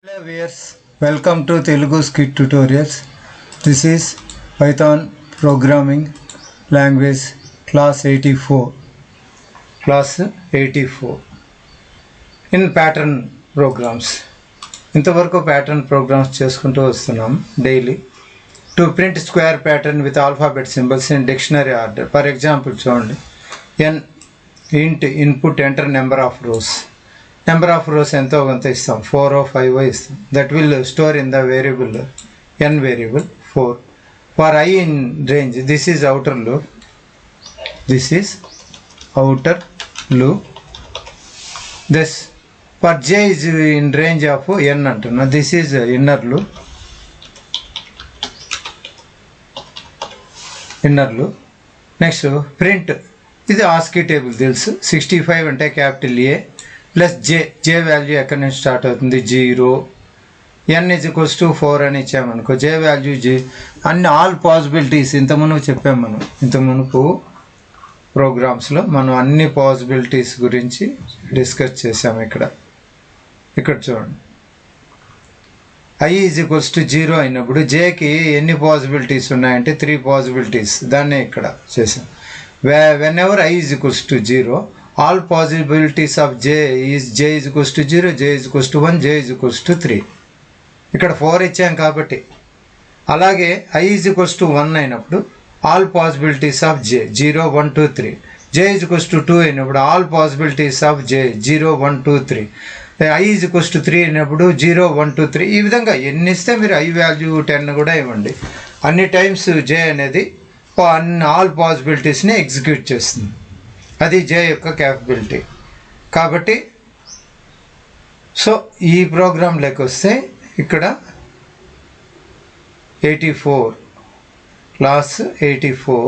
Hello viewers, welcome to Telugu Scit tutorials. This is Python programming language class 84 in pattern programs. ఇంతవరకు pattern programs చేసుకుంటూ వస్తున్నాం daily to print square pattern with alphabet symbols in dictionary order. For example, చూడండి n int input enter number of rows. Number of rows ఎంతో కొంత ఇస్తాం 4 or 5 ఇస్తాం. That will store in the variable n variable 4. For I in range, this is outer loop. This for j is in range of n అంటున్నా. This is inner loop. Next print ఇది ASCII table తెలుసు. 65 అంటే capital A plus J value ఎక్కడి నుంచి start అవుతుంది 0. n is equals to 4 అని ఇచ్చామనుకో, జే value అన్ని all possibilities ఇంతకుముందు చెప్పాము. ఇంతకుముందు ప్రోగ్రామ్స్లో మనం అన్ని పాసిబిలిటీస్ గురించి డిస్కస్ చేసాము. ఇక్కడ చూడండి i is equals to 0 అయినప్పుడు జేకి ఎన్ని పాసిబిలిటీస్ ఉన్నాయంటే 3 పాసిబిలిటీస్. దాన్నే ఇక్కడ చేసాం. whenever i is equals to 0, all possibilities of j is equals to 0, j is equals to 1, j is equals to 3. ఇక్కడ 4 ఇచ్చాం కాబట్టి. అలాగే i is equals to 1 అయినప్పుడు all possibilities of j 0, 1, 2, 3. j is equals to 2 అయినప్పుడు all possibilities of j 0, 1, 2, 3. i is equals to 3 అయినప్పుడు 0, 1, 2, 3. ఈ విధంగా ఎన్ని ఇస్తే మీరు i వాల్యూ 10 కూడా ఇవ్వండి. అన్ని టైమ్స్ j అనేది ఆల్ పాసిబిలిటీస్ని ఎగ్జిక్యూట్ చేస్తుంది. అది j యొక్క క్యాపబిలిటీ. కాబట్టి సో ఈ ప్రోగ్రామ్ లెక్క వస్తే ఇక్కడ 84 class 84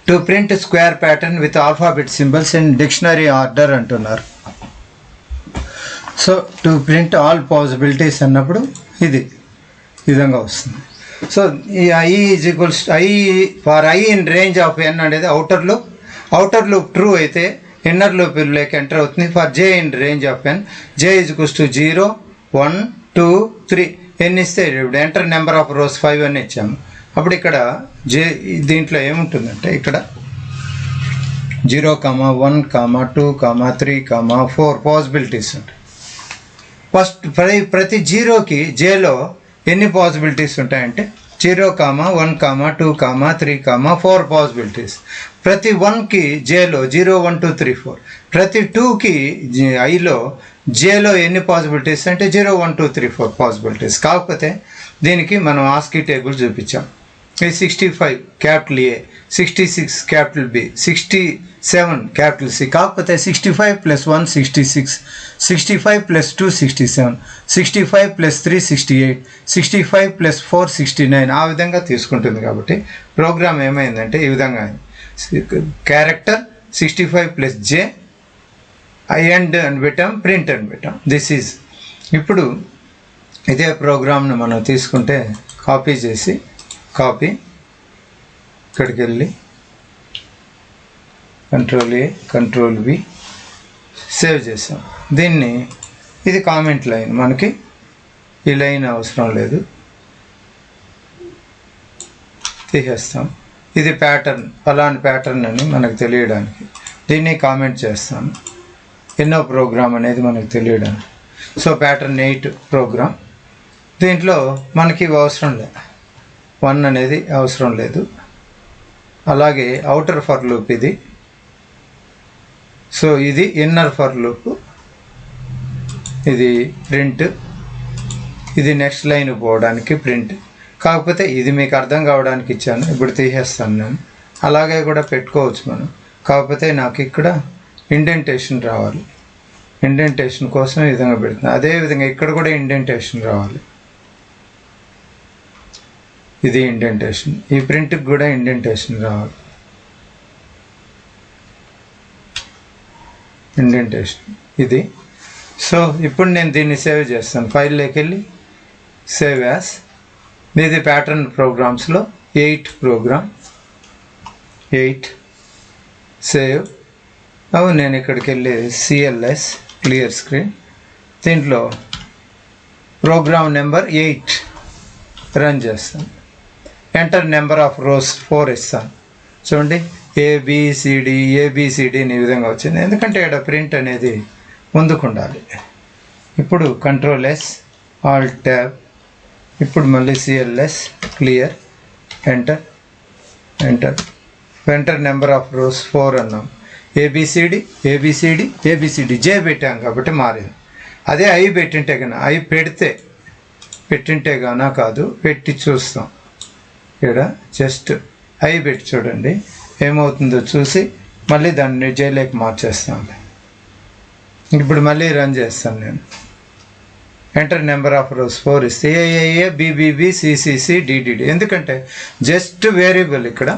to print square pattern with alphabet symbols in dictionary order అంటున్నారు. So to print all possibilities అన్నప్పుడు ఇది విధంగా వస్తుంది. సో ఈ i is equals to i for i in range of n అనేది అవుటర్ లూప్ ట్రూ అయితే inner loop లోకి enter అవుతుంది. For j in range of n, j is equals to 0, 1, 2, 3 ఎన్ని ఇస్తే ఇప్పుడు ఎంటర్ నెంబర్ ఆఫ్ రోస్ 5 అని ఇచ్చాము. అప్పుడు ఇక్కడ j దీంట్లో ఏముంటుందంటే ఇక్కడ 0, 1, 2, 3, 4 పాసిబిలిటీస్ ఉంటాయి. ఫస్ట్ ప్రతి జీరోకి jలో ఎన్ని పాసిబిలిటీస్ ఉంటాయంటే 0, 1, 2, 3, 4 పాసిబిలిటీస్. ప్రతి 1కి జేలో 0, 1, 2, 3, 4. ప్రతి 2కి ఐలో జేలో ఎన్ని పాసిబిలిటీస్ అంటే 0, 1, 2, 3, 4 పాసిబిలిటీస్. కాకపోతే దీనికి మనం ఆస్కీ టేబుల్ చూపించాం. 65 capital A, 66 capital B, 67 capital C. కాకపోతే 65 + 1 66, 65 + 2 67, 65 + 3 68, 65 + 4 69 ఆ విధంగా తీసుకుంటుంది. కాబట్టి ప్రోగ్రామ్ ఏమైందంటే ఈ విధంగా క్యారెక్టర్ 65 + j and అని పెట్టాం, ప్రింట్ అని పెట్టాం. దిస్ ఈజ్ ఇప్పుడు ఇదే ప్రోగ్రామ్ను మనం తీసుకుంటే కాపీ ఇక్కడికి వెళ్ళి Ctrl+A, Ctrl+V సేవ్ చేసాం. దీన్ని ఇది కామెంట్ లైన్, మనకి ఈ లైన్ అవసరం లేదు, తీసేస్తాం. ఇది ప్యాటర్న్, ఫలాని ప్యాటర్న్ అని మనకు తెలియడానికి దీన్ని కామెంట్ చేస్తాను. ఎన్నో ప్రోగ్రామ్ అనేది మనకు తెలియడానికి. So pattern 8 program. దీంట్లో మనకి అవసరం లేదు, 1 అనేది అవసరం లేదు. అలాగే అవుటర్ ఫర్ లూప్ ఇది. సో ఇది ఇన్నర్ ఫర్ లూప్, ఇది ప్రింట్, ఇది నెక్స్ట్ లైన్ పోవడానికి ప్రింట్. కాకపోతే ఇది మీకు అర్థం కావడానికి ఇచ్చాను, ఇప్పుడు తీసేస్తాను నేను. అలాగే కూడా పెట్టుకోవచ్చు మనం. కాకపోతే నాకు ఇక్కడ ఇండెంటేషన్ రావాలి. ఇండెంటేషన్ కోసం ఈ విధంగా పెడుతున్నాను. అదేవిధంగా ఇక్కడ కూడా ఇండెంటేషన్ రావాలి. ఇది ఇండెంటేషన్, ఈ ప్రింట్కి కూడా ఇండెంటేషన్ రావాలి. ఇండెంటేషన్ ఇది. సో ఇప్పుడు నేను దీన్ని సేవ్ చేస్తాను. ఫైల్లోకి వెళ్ళి సేవ్ యాస్. ఇది ప్యాటర్న్ ప్రోగ్రామ్స్లో 8 ప్రోగ్రామ్, 8 సేవ్. నేను ఇక్కడికి వెళ్ళి CLS క్లియర్ స్క్రీన్ దీంట్లో ప్రోగ్రామ్ నెంబర్ 8 రన్ చేస్తాను. ఎంటర్ నెంబర్ ఆఫ్ రోస్ 4 ఇస్తాను. చూడండి ఏబిసిడి ఈ విధంగా వచ్చింది, ఎందుకంటే ఇక్కడ ప్రింట్ అనేది ముందుకు ఉండాలి. ఇప్పుడు కంట్రోల్-S Alt-Tab, ఇప్పుడు మళ్ళీ CLS clear, enter number of rose 4 అన్నాం. ఏబిసిడి జే పెట్టాం కాబట్టి మారింది. అదే ఐ పెట్టింటే కన్నా ఐ పెట్టింటే గానా కాదు, పెట్టి చూస్తాం. ఇక్కడ జస్ట్ ఐ పెట్టి చూడండి ఏమవుతుందో చూసి మళ్ళీ దాన్ని జేలోకి మార్చేస్తాం. ఇప్పుడు మళ్ళీ రన్ చేస్తాను నేను. ఎంటర్ నెంబర్ ఆఫ్ రోస్ 4 ఇస్తే ఏఏఏ బిబిబి సిసిసి డిడిడి, ఎందుకంటే జస్ట్ వేరియబుల్ ఇక్కడ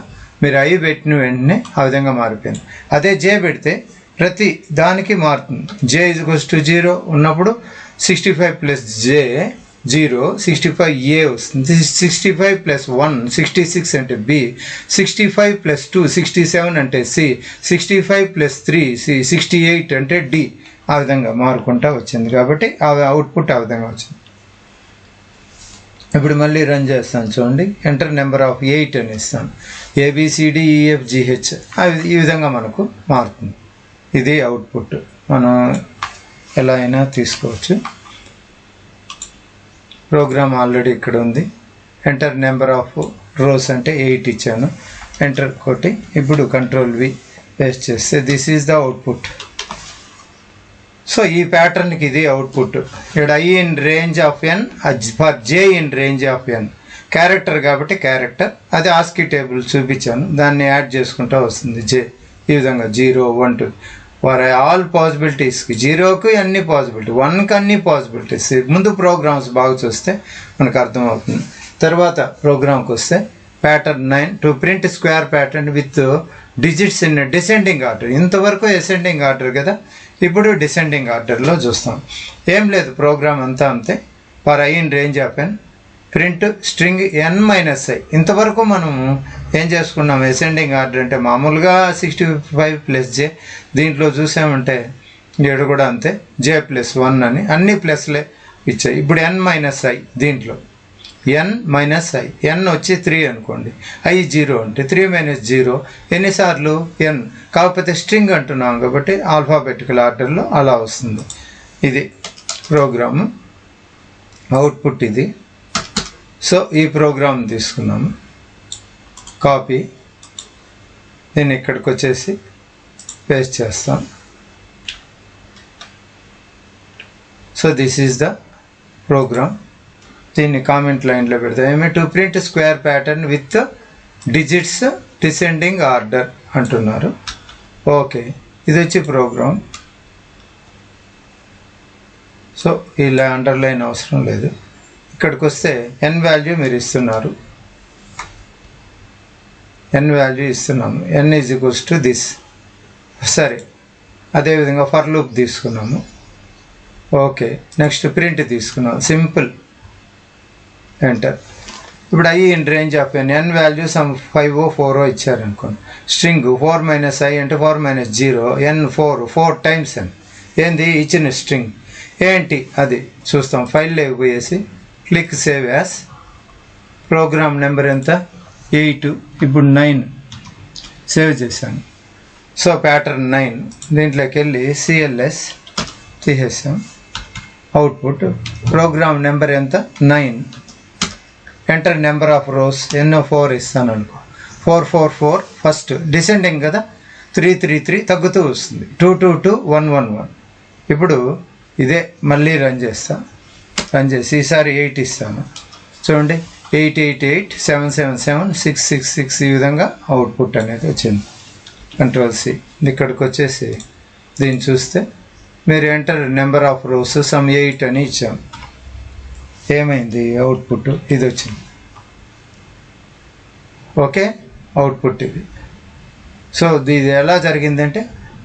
మీరు ఐ పెట్టిన వెంటనే ఆ విధంగా మారిపోయింది. అదే జే పెడితే ప్రతి దానికి మారుతుంది. జే = 0 ఉన్నప్పుడు 65 + జే 0, 65A వస్తుంది. 65 + 1 66 అంటే బి, 65 + 2 67 అంటే సి, 65 + 3 సి, 68 అంటే డి. ఆ విధంగా మారుకుంటా వచ్చింది కాబట్టి ఆ అవుట్పుట్ ఆ విధంగా వచ్చింది. ఇప్పుడు మళ్ళీ రన్ చేస్తాను చూడండి. ఎంటర్ నెంబర్ ఆఫ్ 8 అని ఇస్తాను. ABCDEFGH ఈ విధంగా మనకు మారుతుంది. ఇది అవుట్పుట్. మనం ఎలా అయినా తీసుకోవచ్చు. ప్రోగ్రామ్ ఆల్రెడీ ఇక్కడ ఉంది. ఎంటర్ నెంబర్ ఆఫ్ రోస్ అంటే 8 ఇచ్చాను. ఎంటర్ కొట్టి ఇప్పుడు Ctrl-V పేస్ట్ చేస్తే this is the output. So ఈ ప్యాటర్న్కి ఇది అవుట్పుట్. ఇక్కడ I in range of n for J in range of n, character కాబట్టి క్యారెక్టర్, అది ఆస్కీ టేబుల్ చూపించాను, దాన్ని యాడ్ చేసుకుంటూ వస్తుంది. J ఈ విధంగా 0 1 2 ఫర్ ఆల్ పాసిబిలిటీస్కి, 0కి అన్ని పాసిబిలిటీ, 1కి అన్ని పాసిబిలిటీస్. ముందు ప్రోగ్రామ్స్ బాగా చూస్తే మనకు అర్థమవుతుంది. తర్వాత ప్రోగ్రామ్కి వస్తే pattern 9 to print square pattern with digits in descending order. ఇంతవరకు అసెండింగ్ ఆర్డర్ కదా, ఇప్పుడు డిసెండింగ్ ఆర్డర్లో చూస్తాం. ఏం లేదు, ప్రోగ్రామ్ అంతా అంతే. For I in range of n print string n-i. ఇంతవరకు మనం ఏం చేసుకున్నాం, అసెండింగ్ ఆర్డర్ అంటే మామూలుగా 65 + J. దీంట్లో చూసామంటే ఏడు కూడా అంతే, J+1 అని అన్ని ప్లస్లే ఇచ్చాయి. ఇప్పుడు n-i దీంట్లో n-i, n వచ్చి 3 అనుకోండి, I 0 అంటే 3 - 0 ఎన్నిసార్లు n, కాకపోతే స్ట్రింగ్ అంటున్నాం కాబట్టి ఆల్ఫాబెటికల్ ఆర్డర్లో అలా వస్తుంది. ఇది ప్రోగ్రాము అవుట్పుట్ ఇది. సో ఈ ప్రోగ్రామ్ తీసుకున్నాము, కాపీ, నేను ఇక్కడికి వచ్చేసి పేస్ట్ చేస్తాం. So this is the program. దీన్ని కామెంట్ లైన్లో పెడతాం. ఏమి to print square pattern with digits descending order అంటున్నారు. ఓకే, ఇది వచ్చి ప్రోగ్రామ్. సో ఇలా అండర్లైన్ అవసరం లేదు. ఇక్కడికి వస్తే n వాల్యూ మీరు ఇస్తున్నారు, n వాల్యూ ఇస్తున్నాము, n = దిస్. సరే, అదేవిధంగా ఫర్ లూప్ తీసుకున్నాము. ఓకే, నెక్స్ట్ ప్రింట్ తీసుకున్నాం, సింపుల్, ఎంటర్. ఇప్పుడు I in range of n value some 5 4 ఇచ్చారనుకోండి. స్ట్రింగ్ 4 - I అంటే 4 - 0 n 4 టైమ్స్ n. ఏంది ఇచ్చిన స్ట్రింగ్ ఏంటి అది చూస్తాం. ఫైల్లోకి పోయేసి click save as. Program number ఎంత 8, ఇప్పుడు 9 సేవ్ చేశాను. సో ప్యాటర్న్ 9 దీంట్లోకి వెళ్ళి CLS తీసేసాం. అవుట్పుట్ ప్రోగ్రామ్ నెంబర్ ఎంత 9. ఎంటర్ నెంబర్ ఆఫ్ రోస్ ఎన్నో 4 ఇస్తాను అనుకో. 4 4 4 ఫస్ట్ డిసెండింగ్ కదా, 3 3 3 తగ్గుతూ వస్తుంది. 2 2 2 1 1 1. ఇప్పుడు ఇదే మళ్ళీ రన్ చేస్తా. రన్ చేసి ఈసారి 8 ఇస్తాను. చూడండి 8 8 8 7 7 7 6 6 6 ఈ విధంగా అవుట్పుట్ అనేది వచ్చింది. Ctrl-C. ఇక్కడికి వచ్చేసి దీన్ని చూస్తే మీరు enter number of rose some 8 అని ఇచ్చాం. ఏమైంది, అవుట్పుట్ ఇది వచ్చింది. ఓకే, అవుట్పుట్ ఇది. సో ఇది ఎలా జరిగిందంటే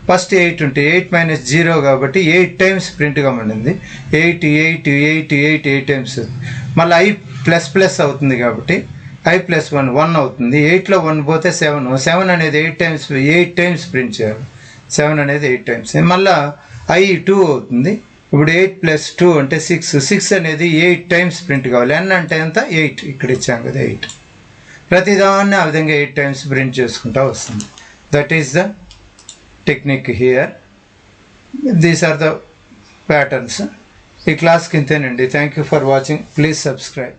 ఫస్ట్ 8 ఉంటే 8 - 0 కాబట్టి 8 టైమ్స్ ప్రింట్గా ఉండింది. 8 8 8 8 8 టైమ్స్. మళ్ళీ I++ అవుతుంది కాబట్టి I+1 1 అవుతుంది. 8లో 1 పోతే 7. 7 అనేది 8 టైమ్స్ ప్రింట్ చేయాలి. 7 అనేది 8 టైమ్స్. మళ్ళీ I 2 అవుతుంది. ఇప్పుడు 8 + 2 అంటే 6. 6 అనేది 8 టైమ్స్ ప్రింట్ కావాలి. n అంటే ఎంత 8, ఇక్కడ ఇచ్చాం కదా 8. ప్రతిదాన్ని ఆ విధంగా 8 టైమ్స్ ప్రింట్ చేసుకుంటూ వస్తుంది. That is the technique here. These are the patterns. ఈ క్లాస్కి ఇంతేనండి. Thank you for watching. Please subscribe.